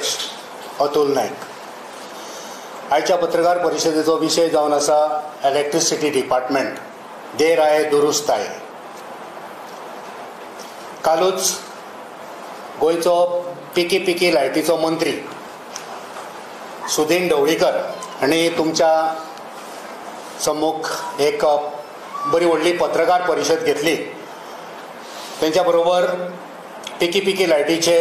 अध्यक्ष अतुल नायक. आयच्या पत्रकार परिशदेचो विशय जावन आसा इलेक्ट्रिसिटी डिपार्टमेंट, देर आये दुरुस्त आये. कालूच गोंयचो पिकी लायटीचो मंत्री सुदीन ढवळीकर हांणी तुमच्या सम्मुख एक बरी व्हडली पत्रकार परिशद घेतली. तेंच्या बरोबर पिकी लायटीचे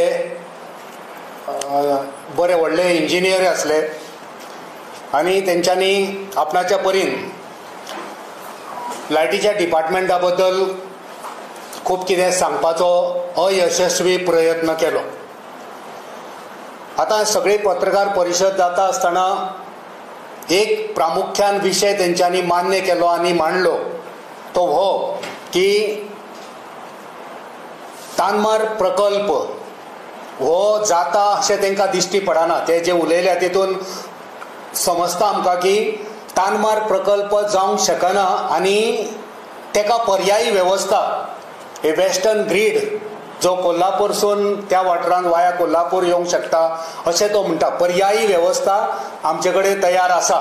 बरे व्हडले इंजिनियर आसले आनी तेंच्यांनी आपणाच्या परीन लायटीच्या डिपार्टमेंटा बद्दल खूब कितें सांगपाचो अयशस्वी प्रयत्न केलो. आतां सगळी पत्रकार परिशद जाता आसतना एक प्रामुख्यान विशय तेंच्यांनी मान्य केलो आनी मांडलो, तो हो की तानमार प्रकल्प हो जाता अशें तेंकां दिश्टी पडना. ते जे उलयल्या तेतून समजता आमकां की तानमार प्रकल्प जावंक शकना आनी तेका पर्यायी वेवस्था हे वेस्टर्न ग्रीड जो कोल्हापूरसून त्या वाठारांत वाया कोल्हापूर येवंक शकता अशें तो म्हणटा. पर्यायी वेवस्था आमचे कडेन तयार आसा.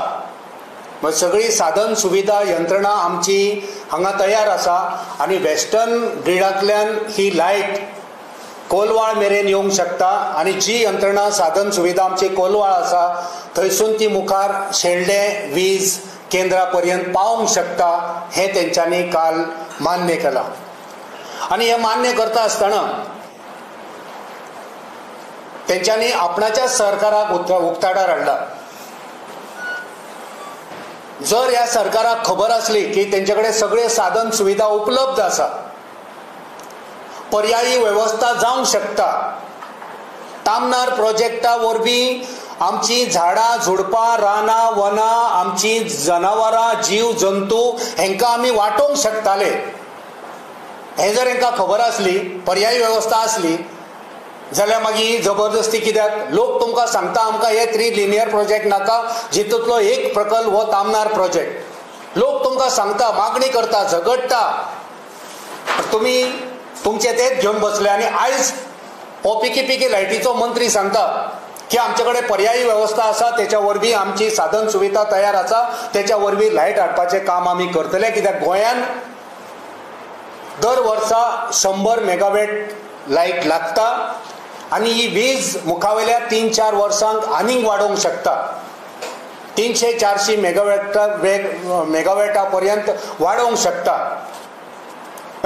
सगळी साधन सुविधा यंत्रणा आमची हांगा तयार आसा आनी वेस्टर्न ग्रिडांतल्यान ही लायट कोलवाळ मेरेन येवंक शकता आनी जी यंत्रणा साधन सुविधा आमची कोलवाळ आसा थंयसून ती मुखार शेल्डे वीज केंद्रा पर्यंत पावंक शकता हें तेंच्यांनी काल मान्य केलां. आनी हें मान्य करता आसतना तेंच्यांनी आपणाच्या सरकाराक उक्ताडार हाडला. जर ह्या सरकाराक खबर आसली की तेंचे कडेन सगळे साधन सुविधा उपलब्ध आसा, पर्यायी वेवस्था जावंक शकता, तामनार प्रोजेक्टा वरवीं आमची झाडां झुडपां रानां वनां आमची जनावरां जीव जंतू हेंकां आमी वाटोवंक शकताले, हें जर हेंकां खबर आसली, पर्यायी वेवस्था आसली जाल्यार मागीर जबरदस्ती कित्याक? लोक तुमकां सांगता आमकां हे 3 लिनियर प्रोजेक्ट नाका, जितूंतलो एक प्रकल्प हो तामनार प्रोजेक्ट. लोक तुमकां सांगता, मागणी करता, झगडटा, तुमी तुमचे तेच घेवन बसले आनी आयज हो पिकी लायटीचो मंत्री सांगता की आमचे कडेन पर्यायी वेवस्था आसा, तेच्या वरवीं आमची साधन सुविधा तयार आसा, तेच्या वरवीं लायट हाडपाचें काम आमी करतले. कित्याक गोंयांत दर वर्सा 100 मेगावॅट लायट लागता आनी ही वीज मुखावेल्या 3-4 वर्सांक आनीक वाडोवंक शकता. 300-400 मेगावॅटा पर्यंत वाडोवंक शकता.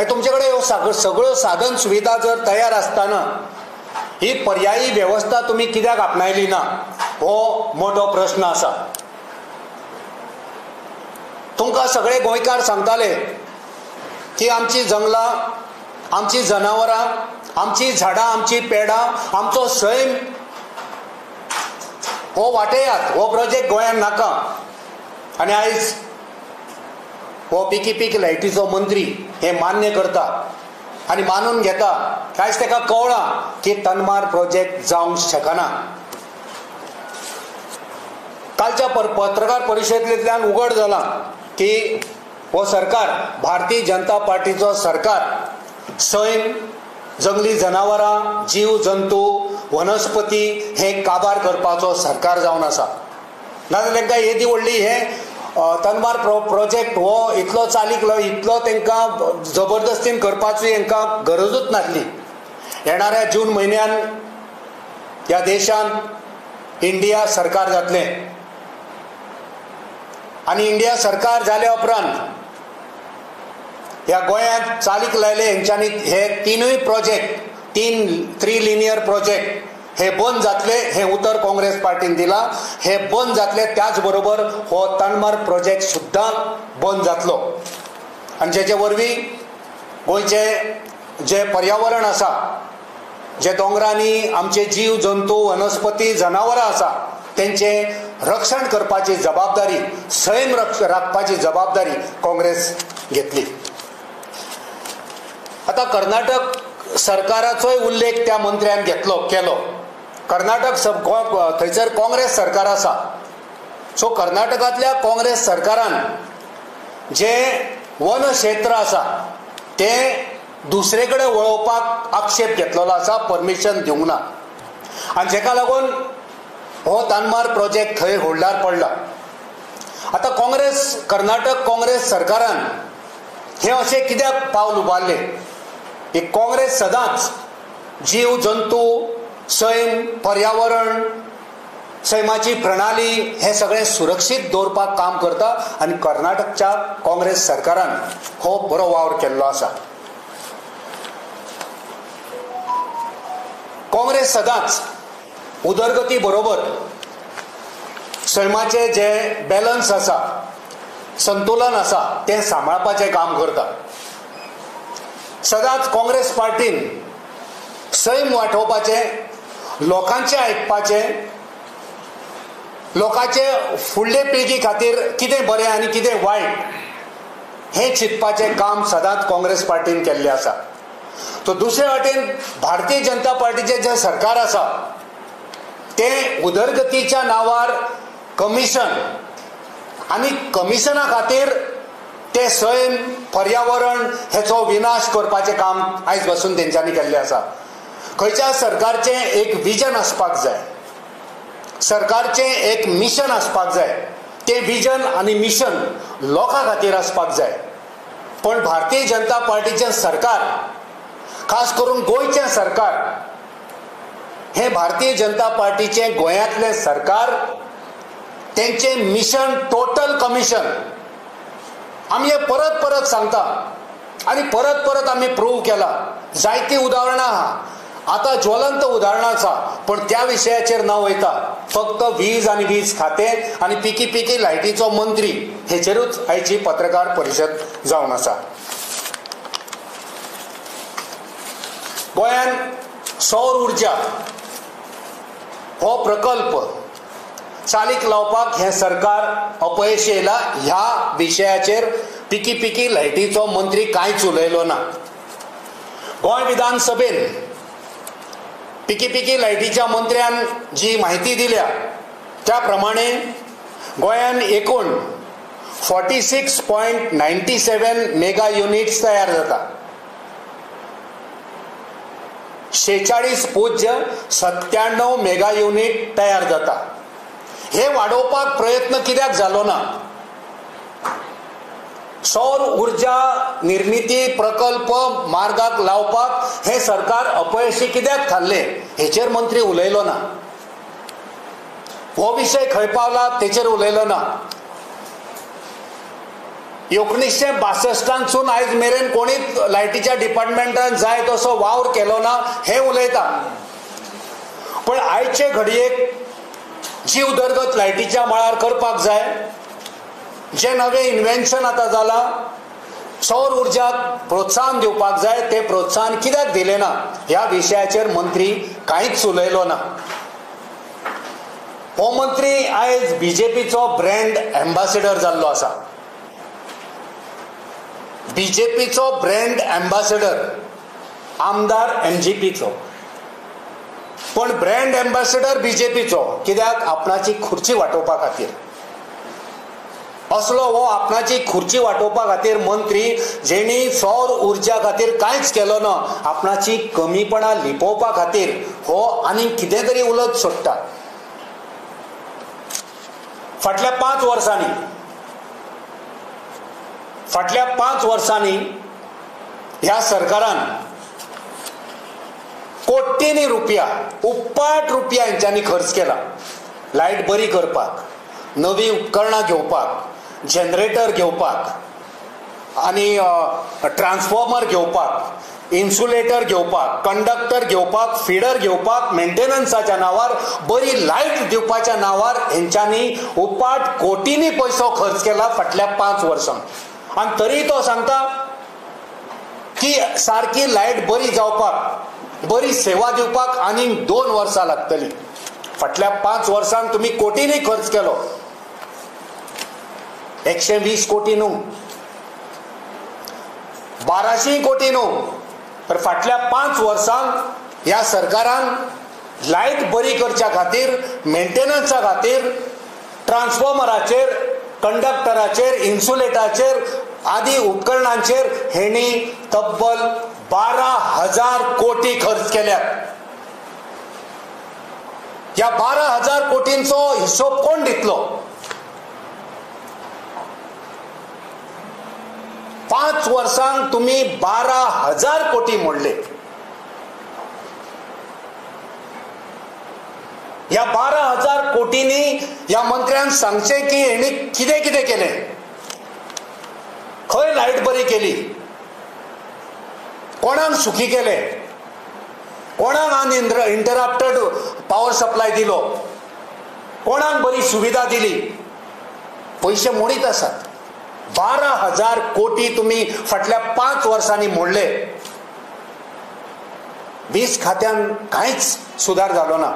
तुमचे कडेन ह्यो सगळ्यो साधन सुविधा जर तयार आसतना ही पर्यायी वेवस्था तुमी कित्याक आपणायली ना, हो मोठो प्रश्न आसा. तुमकां सगळे गोंयकार सांगताले की आमची जंगलां, आमची जनावरां, आमची झाडां, आमची पेडां, आमचो सैम हो वाटेयात, हो प्रोजेक्ट गोंयांत नाका. आनी आयज हो पिकी लायटीचो मंत्री हे मान्य करता आनी मानून घेता. आयज ताका कळ्ळां की तानमार प्रोजेक्ट जावंक शकना. कालच्या पत्रकार परिशदेंतल्यान उघड जालां की हो सरकार, भारतीय जनता पार्टीचो सरकार, सैम, जंगली जनावरां, जीव जंतू, वनस्पती हे काबार करपाचो सरकार जावन आसा. नाजाल्यार तांकां येदी व्हडली हे तानमार प्रोजेक्ट हो इतलो चालीक इतलो तांकां जबरदस्तीन करपाची हांकां गरजूच नासली. येणाऱ्या जून म्हयन्यान ह्या देशांत इंडिया सरकार जातलें आनी इंडिया सरकार जाल्या उपरांत ह्या गोंयांत चालीक लायले हेंच्यांनी हे 3 प्रोजेक्ट 3 लिनियर प्रोजेक्ट हे बंद जातले, हे उतर काँग्रेस पार्टीन दिला. हे बंद जातले, त्याच बरोबर हो तानमार प्रोजेक्ट सुद्दां बंद जातलो. आनी जेचे वरवीं गोंयचे जे पर्यावरण आसा, जे दोंगरांनी आमचे जीव जंतू वनस्पती जनावरां आसा तेंचे रक्षण करपाची जबाबदारी, सैम राखपाची जबाबदारी काँग्रेस घेतली. आता कर्नाटक सरकाराचोय उल्लेख त्या मंत्र्यान केलो. कर्नाटक थंयसर काँग्रेस सरकार आसा. सो कर्नाटकांतल्या काँग्रेस सरकारान जे वन क्षेत्र आसा ते दुसरे कडेन वळोवपाक आक्षेप घेतलेलो आसा, परमिशन दिवंक ना. आणि जेका लागून हो तानमार प्रोजेक्ट थंय होल्डार पडला. आता कर्नाटक काँग्रेस सरकारान हे अशें कित्याक पावल उबारले की काँग्रेस सदांच जीव जंतू सैम पर्यावरण सैमाची प्रणाली हे सगळें सुरक्षीत दवरपाक काम करता आनी कर्नाटकच्या काँग्रेस सरकारान हो बरो वावर केल्लो आसा. काँग्रेस सदांच उदरगती बरोबर सैमाचे जे बॅलन्स आसा संतुलन आसा तें सांबाळपाचें काम करता. सदांच काँग्रेस पार्टीन सैम वाटावपाचें लोकांचें आयकपाचें लोकांचे फुडले पिळगी खातीर कितें बरें आनी कितें वायट हें चिंतपाचें काम सदांच काँग्रेस पार्टीन केल्लें आसा. तो दुसरे वाटेन भारतीय जनता पार्टीचें जें सरकार आसा तें उदरगतीच्या नांवार कमिशन आनी कमिशना खातीर ते सैम पर्यावरण हेचो विनाश करपाचें काम आयज पासून तेंच्यांनी केल्लें आसा. खंयच्या सरकारचें एक विजन आसपाक जाय, सरकारचें एक मिशन आसपाक जाय. तें विजन आनी मिशन लोकां खातीर आसपाक जाय. पण भारतीय जनता पार्टीचें सरकार, खास करून गोंयचें सरकार, हे भारतीय जनता पार्टीचें गोंयांतलें सरकार, तेंचें मिशन टोटल कमिशन. आमी हे परत परत सांगता आनी परत परत आमी प्रूव केला. जायतीं उदाहरणां आहा, आतां ज्वलंत उदाहरणां आसा, पण त्या विशयाचेर नांव वयता फक्त वीज आनी वीज खातें आनी पिकी पिकी लायटीचो मंत्री हेचेरूच आयची पत्रकार परिशद जावन आसा. गोंयांत सौर उर्जा हो प्रकल्प चालीक लावपाक हें सरकार अपयशी येयला. ह्या विशयाचेर पिकी पिकी लायटीचो मंत्री कांयच उलयलो ना. गोंय विधानसभेन पिकी पिकी लायटीच्या मंत्र्यान जी म्हायती दिल्या त्या प्रमाणे गोंयांत एकूण 46.97 मेगा युनिट्स तयार जाता. 46.97 मेगा युनिट तयार जाता. हे वाडोवपाक प्रयत्न कित्याक जालो ना? सौर उर्जा निर्मिती प्रकल्प मार्गाक लावपाक हे सरकार अपयशी कित्याक थारले हेचेर मंत्री उलयलो ना. हो विशय खंय पावला तेचेर उलयलो ना. 1962 आयज मेरेन कोणीच लायटीच्या डिपार्टमेंटान जाय तसो वावर केलो ना हे उलयता. पण आयचे घडयेक जी उदरगत लायटीच्या मळार करपाक जाय, जे नवे इन्व्हेन्शन आतां जाला, सौर उर्जाक प्रोत्साहन दिवपाक जाय, ते प्रोत्साहन कित्याक दिलें ना ह्या विशयाचेर मंत्री कांयच उलयलो ना. हो मंत्री आयज बीजेपीचो ब्रँड एम्बॅसेडर जाल्लो आसा. बीजेपीचो ब्रँड एम्बॅसेडर आमदार एमजीपीचो, पण ब्रँड एम्बॅसेडर बीजेपीचो कित्याक? आपणाची खुर्ची वाटोवपा खातीर. असलो हो आपणाची खुर्ची वाटोवपा खातीर मंत्री जेणी सौर उर्जा खातीर कांयच केलो ना, आपणाची कमीपणां लिपोवपा खातीर हो आनी कितें तरी उलत सोडटा. फाटल्या 5 वर्सांनी ह्या सरकारान कोट्यांनी रुपया, उप्पाट रुपया हेंच्यांनी खर्च केला लायट बरी करपाक, नवी उपकरणां घेवपाक, जनरेटर घेवपाक आनी ट्रान्सफॉर्मर घेवपाक, इन्सुलेटर घेवपाक, कंडक्टर घेवपाक, फिडर घेवपाक, मेंटेनन्साच्या नांवार, बरी लायट दिवपाच्या नांवार हेंच्यांनी उप्पाट कोटींनी पयसो खर्च केला फाटल्या 5 वर्सांत. आनी तरी तो सांगता की सारकी लायट बरी जावपाक, बरी सेवा दिवपाक आनी 2 वर्सां लागतली. फाटल्या 5 वर्सांत तुमी कोटींनी खर्च केलो. 120 कोटी न्हू, 1200 कोटी न्हू, तर फाटल्या 5 वर्सांत ह्या सरकारान लायट बरी करच्या खातीर, मेंटेनन्सा खातीर, ट्रान्सफॉर्मराचेर, कंडक्टराचेर, इन्सुलेटराचेर आदी उपकरणांचेर हेणी तब्बल 12,000 कोटी खर्च केल्यात. ह्या 12,000 कोटींचो हिशोब कोण दितलो? 5 वर्सांक तुम्ही 12,000 कोटी मोडले. ह्या 12,000 कोटींनी ह्या मंत्र्यान सांगचे की हेणी कितें कितें केलें. खंय लायट बरी केली, कोणाक सुखी केले, कोणाक इंटरप्टेड पावर सप्लाय दिलो, कोणाक बरी सुविधा दिली. पैसे मोडीत आसात. 12,000 कोटी तुम्ही फाटल्या 5 वर्सांनी मोडले. 20 खात्यान कांयच सुदार जालो ना.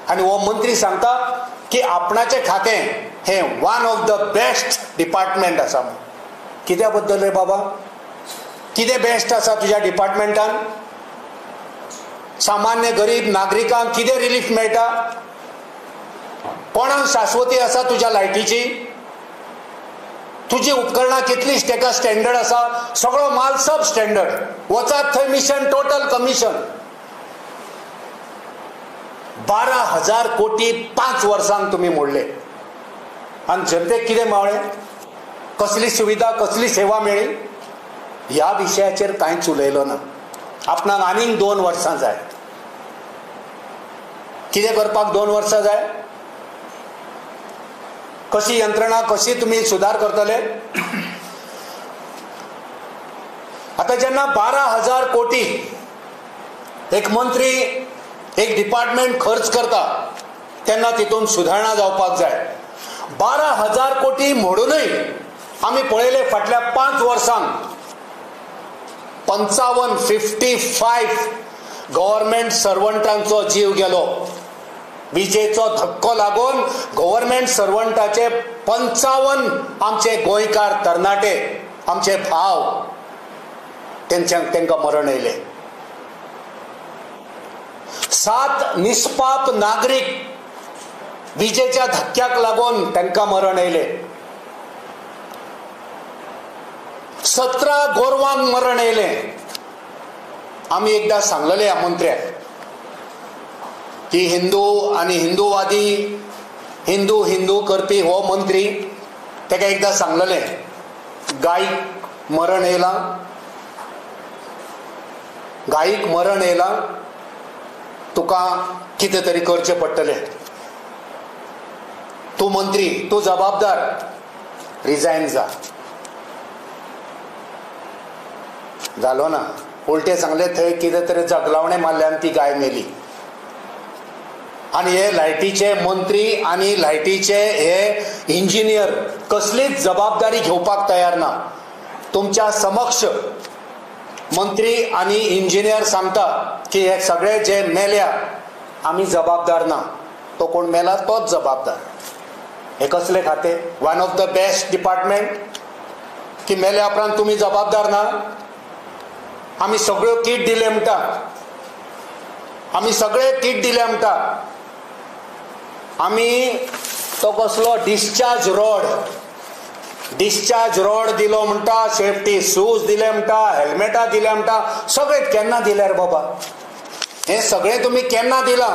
आणि हो मंत्री सांगता की आपणाचे खातें हे one of the best department आसा. कित्या बद्दल रे बाबा? कितें बेस्ट आसा तुज्या डिपार्टमेंटान? सामान्य गरीब नागरिकांक कितें रिलीफ मेळटा? कोणाक शाश्वती आसा तुज्या लायटीची? तुजी उपकरणां कितली तेका स्टँडर्ड आसा? सगळो माल सब स्टँडर्ड. वचात थंय मिशन टोटल कमिशन. 12,000 कोटी 5 वर्सांक तुम्ही मोडले. आणि जनतेक कितें मेळ्ळें? कसली सुविधा, कसली सेवा मेळ्ळी? ह्या विशयाचेर कांयच उलयलो ना. आपणाक आनीक 2 वर्सां जाय. कितें करपाक 2 वर्सां जाय? कशी यंत्रणा, कशी तुम्ही सुदार करतले? आता जेन्ना 12,000 कोटी एक मंत्री एक डिपार्टमेंट खर्च करता तेन्ना तितून सुधारणा जावपाक जाय. 12,000 कोटी मोडूनय आमी पळयले फाटल्या 5 वर्सांक 55 गव्हर्नमेंट सर्वंटांचो जीव गेलो. विजेचो धक्को लागून गव्हर्नमेंट सर्वंटाचे 55 आमचे गोंयकार तरणाटे, आमचे भाव, तांकां मरण येयले. 7 निष्पाप नागरीक विजेच्या धक्क्याक लागून तांकां मरण येयले. 17 गोरवांक मरण येयले. आमी एकदां सांगलेले ह्या मंत्र्याक की हिंदू आनी हिंदूवादी हिंदू करपी हो मंत्री, ताका एकदां सांगलेले गायीक मरण येयलां, गायीक मरण येयलां, तुका कितें तरी करचें पडटलें. तूं मंत्री, तूं जबाबदार, रिजायन जा. जालो ना. उलटे सांगले थंय कितें तरी जगलावणे मारल्यान ती गाय मेली. आणि हे लायटीचे मंत्री आणि लायटीचे हे इंजिनियर कसलीच जबाबदारी घेवपाक तयार ना. तुमच्या समक्ष मंत्री आणि इंजिनियर सांगता की हे सगळे जे मेल्या आमी जबाबदार ना. तो कोण मेला तोच जबाबदार. हे कसले खाते? One of the best department की मेल्या उपरांत तुम्ही जबाबदार ना? आमी सगळ्यो किट दिले म्हणटा, आमी सगळे किट दिले म्हणटा. आमी तो कसलो डिस्चार्ज रोड दिलो म्हणटा, सेफ्टी शूज दिले म्हणटा, हेल्मेटां दिले म्हणटा. सगळे केन्ना दिले रे बाबा? हे सगळे तुम्ही केन्ना दिला?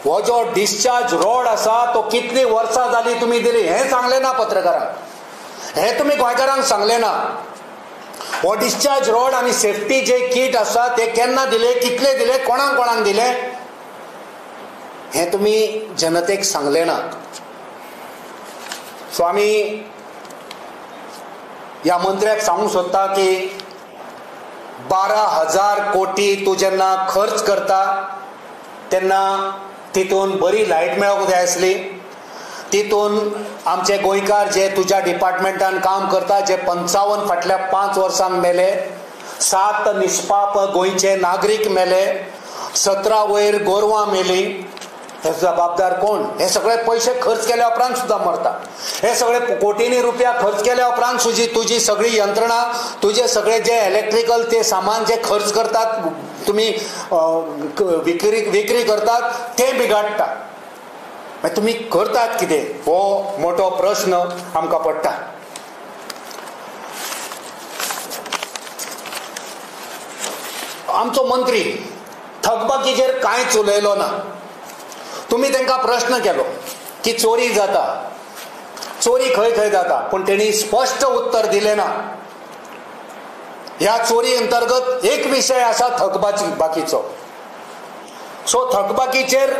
हो जो डिस्चार्ज रोड आसा तो कितली वर्सां जाली तुम्ही दिली हे सांगले ना पत्रकारांक. हे तुम्ही गोंयकारांक सांगले ना. हो डिस्चार्ज रोड आणि सेफ्टी जे किट आसा ते केन्ना दिले, कितले दिले, कोणाक कोणाक दिले हे तुम्ही जनतेक सांगले ना. सो आमी ह्या मंत्र्याक सांगूंक सोदता की 12,000 कोटी तूं जेन्ना खर्च करता तेन्ना तितून बरी लायट मेळोंक जाय आसली. तितून आमचे गोंयकार जे तुज्या डिपार्टमेंटान काम करता जे 55 फाटल्या 5 वर्सांक मेले, 7 निष्पाप गोंयचे नागरीक मेले, 17 वयर गोरवां मेली. हे जबाबदार कोण? हे सगळे पैसे खर्च केल्या उपरांत सुद्धा मरता. हे सगळे कोटींनी रुपया खर्च केल्या उपरांत तुझी सगळी यंत्रणा, तुझे सगळे जे इलेक्ट्रिकल ते सामान जे खर्च करतात तुम्ही विक्री करतात ते बिगाडटा. तुम्ही करतात कितें? हो मोठो प्रश्न आमकां पडटा. आमचो मंत्री थकबाकीचेर कांयच उलयलो ना. तुम्ही तांकां प्रश्न केलो की चोरी जाता, चोरी खंय खंय जाता, पण तेणी स्पष्ट उत्तर दिलें ना. ह्या चोरी अंतर्गत एक विषय आसा थकबाकीचो. सो थकबाकीचेर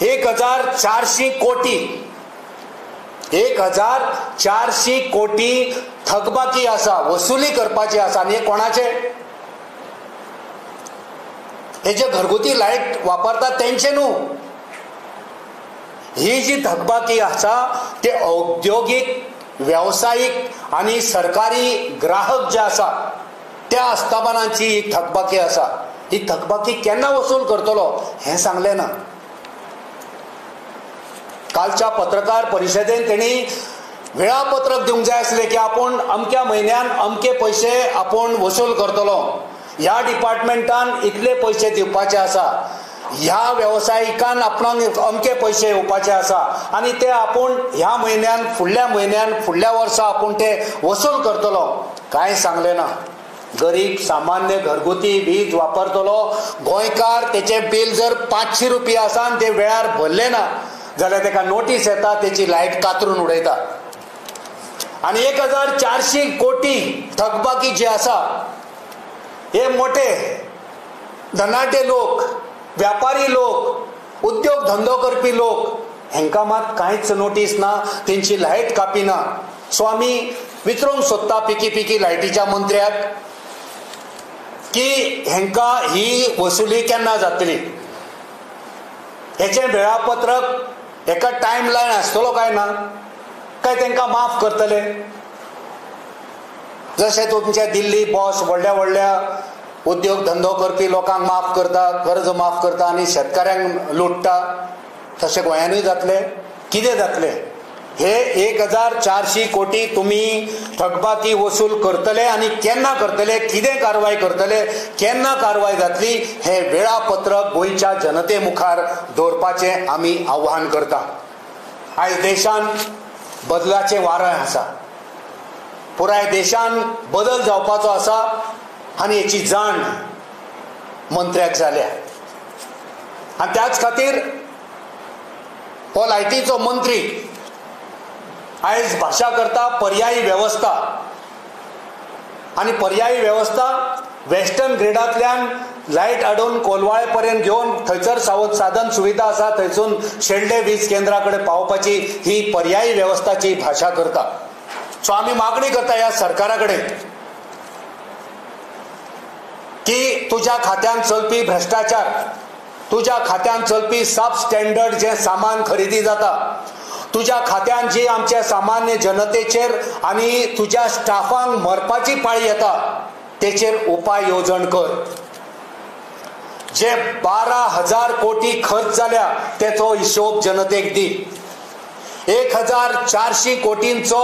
1400 कोटी 1400 कोटी थकबाकी आसा, वसुली करपाची आसा. आनी हे कोणाचे? हे जे घरगुती लायट वापरतात तेंचे न्हू. ही जी थकबाकी आसा ते औद्योगिक, व्यावसायिक आणि सरकारी ग्राहक जे आसा त्या आस्थापनांची ही थकबाकी आसा. ही थकबाकी केन्ना वसूल करतलो हें सांगलें ना. कालच्या पत्रकार परिशदेन तेणी वेळापत्रक दिवंक जाय आसलें की आपूण अमक्या म्हयन्यान अमके पयशे आपूण वसूल करतलो, ह्या डिपार्टमेंटान इतले पयशे दिवपाचे आसा, ह्या वेवसायिकान आपणाक अमके पयशे येवपाचे आसा आनी ते आपूण ह्या म्हयन्यान, फुडल्या वर्सा आपूण ते वसूल करतलो. कांय सांगलें ना. गरीब सामान्य घरगुती वीज वापरतलो गोंयकार, तेचे बिल जर 500 रुपया आसा आनी ते वेळार भरले ना जाल्यार तेका नोटीस येता, तेची लायट कातरून उडयता. आनी 1400 कोटी थकबाकी जे आसा हे मोठे धनाटे लोक, व्यापारी लोक, उद्योग धंदो करपी लोक, हेंकां मात कांयच नोटीस ना, तेंची लायट कापिना. सो आमी विचारूंक सोदता पिकी लायटीच्या मंत्र्याक की हेंकां ही वसुली केन्ना जातली, हेचें वेळापत्रक, हेका टायम लायन आसतलो काय ना, काय तेंकां माफ करतले? जशे तुमचे दिल्ली बॉस व्हडल्या उद्योग धंदो करपी लोकांक माफ करता, कर्ज माफ करता आनी शेतकऱ्यांक लुटता, तशें गोंयानूय जातले? कितें जातले? हे 1400 कोटी तुम्ही थकबाकी वसूल करतले आनी केन्ना करतले, कितें कारवाय करतले, केन्ना कारवाय जातली, हे वेळापत्रक गोंयच्या जनते मुखार दवरपाचें आमी आव्हान करता. आयज देशान बदलाचें वारें आसा, पुराय देशान बदल जावपाचो आसा आनी हेची जाण मंत्र्याक जाल्या. आनी त्याच खातीर हो लायटीचो मंत्री आयज भाशा करता पर्यायी वेवस्था. आनी पर्यायी वेवस्था वेस्टर्न ग्रिडांतल्यान लायट हाडून कोलवाळे पर्यंत घेवन थंयसर साधन सुविधा आसा थंयसून शेल्डे वीज केंद्रा कडेन पावोवपाची ही पर्यायी वेवस्थाची भाशा करता. सो आमी मागणी करता ह्या सरकारा कडेन की तुज्या खात्यान चलपी भ्रष्टाचार, तुज्या खात्यान चलपी सब स्टँडर्ड जे सामान खरेदी जाता, तुज्या खात्यान जी आमच्या सामान्य जनतेचेर आनी तुज्या स्टाफांक मरपाची पाळी येता तेचेर उपाय येवजण कर. जे 12,000 कोटी खर्च जाल्या तेचो हिशोब जनतेक दी. 1400 कोटींचो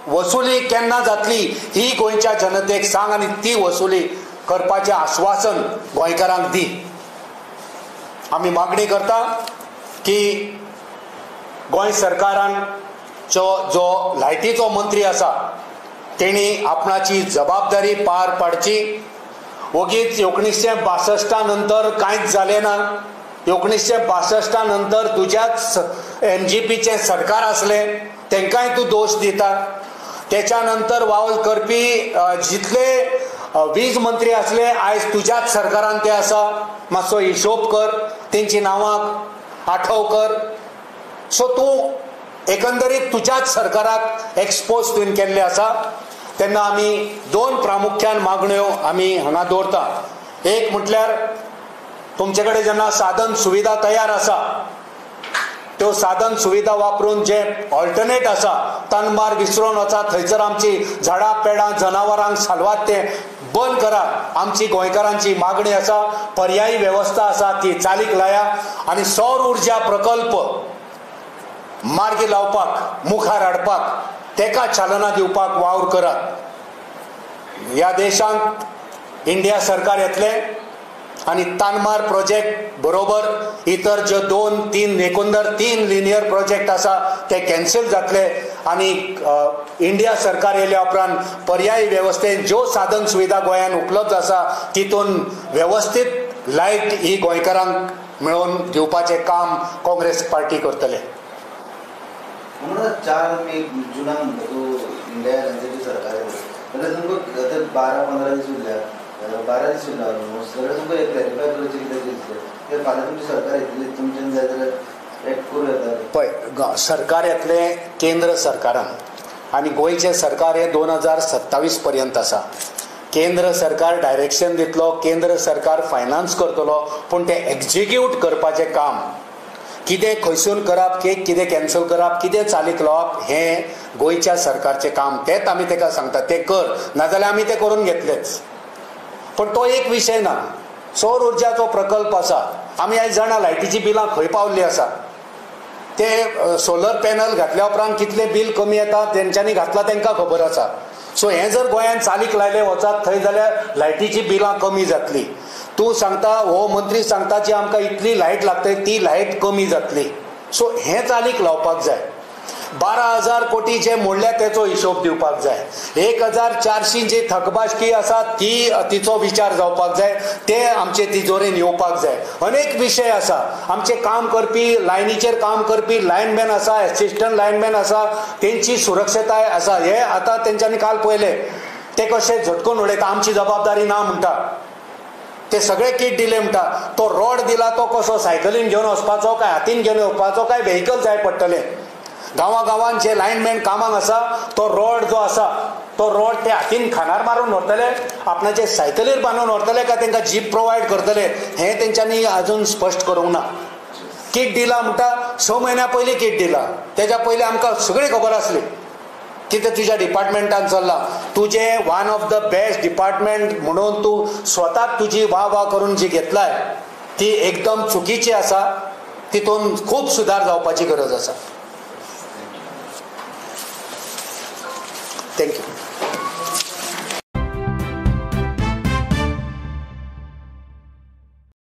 वसुली केन्ना जातली ही गोंयच्या जनतेक सांग आनी ती वसुली करपाचें आश्वासन गोंयकारांक दी. आमी मागणी करता की गोंय सरकारान जो लायटीचो मंत्री आसा तेणी आपणाची जबाबदारी पार पाडची. ओगीच 1962 नंतर कांयच जालें ना. 1962 नंतर तुज्याच MGPचे सरकार आसलें, तेंकांय तूं दोश दिता. तेच्या नंतर वावर करपी जितले वीज मंत्री आसले आयज तुज्याच सरकारान ते आसा. मातसो हिशोब कर, तेंची नांवां आठव कर. सो तूं एकंदरीत तुज्याच सरकाराक एक्सपोज तुवें केल्ले आसा. तेन्ना आमी 2 प्रामुख्यान मागण्यो आमी हांगा दवरता. एक म्हटल्यार तुमचे कडेन जेन्ना साधन सुविधा तयार आसा त्यो साधन सुविधा वापरून जे ऑल्टरनेट आसा तनमार विसरून वचा, थंयसर आमची झाडां पेडां जनावरांक सालवात ते बंद करा. आमची गोंयकारांची मागणी आसा. पर्यायी वेवस्था आसा ती चालीक लाया आनी सौर उर्जा प्रकल्प मार्गी लावपाक, मुखार हाडपाक, तेका चालना दिवपाक वावर करात. ह्या देशांत इंडिया सरकार येतलें आनी तानमार प्रोजेक्ट बरोबर इतर जे 2-3 एकंदर 3 लिनियर प्रोजेक्ट आसा ते कॅन्सल जातले आनी इंडिया सरकार येयल्या उपरांत पर्यायी वेवस्थेन ज्यो साधन सुविधा गोंयांत उपलब्ध आसा तितून वेवस्थीत लायट ही गोंयकारांक मेळोवन दिवपाचें काम काँग्रेस पार्टी करतले. म्हणून 4 मे जुनाक म्हणटा तूं इंडिया एनर्जी सरकार जाल्यार तुमकां 12-15 दीस उरल्या 12 दीस उरला जाल्यार तुमकां एक क्लॅरिफाय करचें कितें ते फाल्यां तुमचें सरकार येतलें तुमच्यान जाय जाल्यार एक करूं येता पळय सरकार येतलें केंद्र सरकारान आनी गोंयचें सरकार हे 2027 पर्यंत आसा. केंद्र सरकार डायरेक्शन दितलो, केंद्र सरकार फायनान्स करतलो, पूण तें एक्झिक्यूट करपाचें काम कितें खंयसून करप, कितें कॅन्सल करप, कितें चालीक लावप हें गोंयच्या सरकारचें काम. तेंच आमी ताका सांगता तें कर, नाजाल्यार आमी तें करून घेतलेच. पण तो एक विशय ना. सौर उर्जाचो प्रकल्प आसा, आमी आयज जाणा लायटीची बिलां खंय पावल्लीं आसा. ते सोलर पॅनल घातल्या उपरांत कितलें बील कमी येता तेंच्यांनी घातलां तांकां खबर आसा. सो हें जर गोंयांत चालीक लायलें वचत थंय जाल्यार लायटीची बिलां कमी जातलीं. तूं सांगता हो मंत्री सांगता की आमकां इतली लायट लागतली, ती लायट कमी जातली. सो हें चालीक लावपाक जाय. 12,000 कोटी जे मोडल्या तेचो हिशोब दिवपाक जाय. 1,400 जी थकबाकी आसा तिचो विचार जावपाक जाय. ते आमचे तिजोरेन येवपाक जाय. अनेक विशय आसा. आमचे काम करपी लायनीचेर काम करपी लायनमॅन आसा, एसिस्टंट लायनमॅन आसा, तेंची सुरक्षताय आसा. हे आतां तेंच्यांनी काल पळयले ते कशे झटकून उडयता, आमची जबाबदारी ना म्हणटा. ते सगळे किट दिले म्हणटा. तो रॉड दिला तो कसो सायकलीन घेवन वचपाचो काय हातीन घेवन येवपाचो काय व्हेकल जाय पडटले. गांवागांवांत जे लायनमॅन कामाक आसा तो रॉड जो आसा तो रॉड ते हातीन खानार मारून व्हरतले, आपणाचे सायकलीर बांदून व्हरतले काय तांकां जीप प्रोवायड करतले हें तेंच्यांनी अजून स्पश्ट करूंक ना. किट दिला म्हणटा 6 म्हयन्या पयलीं किट दिला. तेज्या पयलीं आमकां सगळी खबर आसली कितें तुज्या डिपार्टमेंटान चल्लां. तुजें one of the best department म्हणून तूं स्वताक तुजी वाह करून जी घेतलाय ती एकदम चुकीची आसा. तितून खूब सुदार जावपाची गरज आसा. थँक्यू.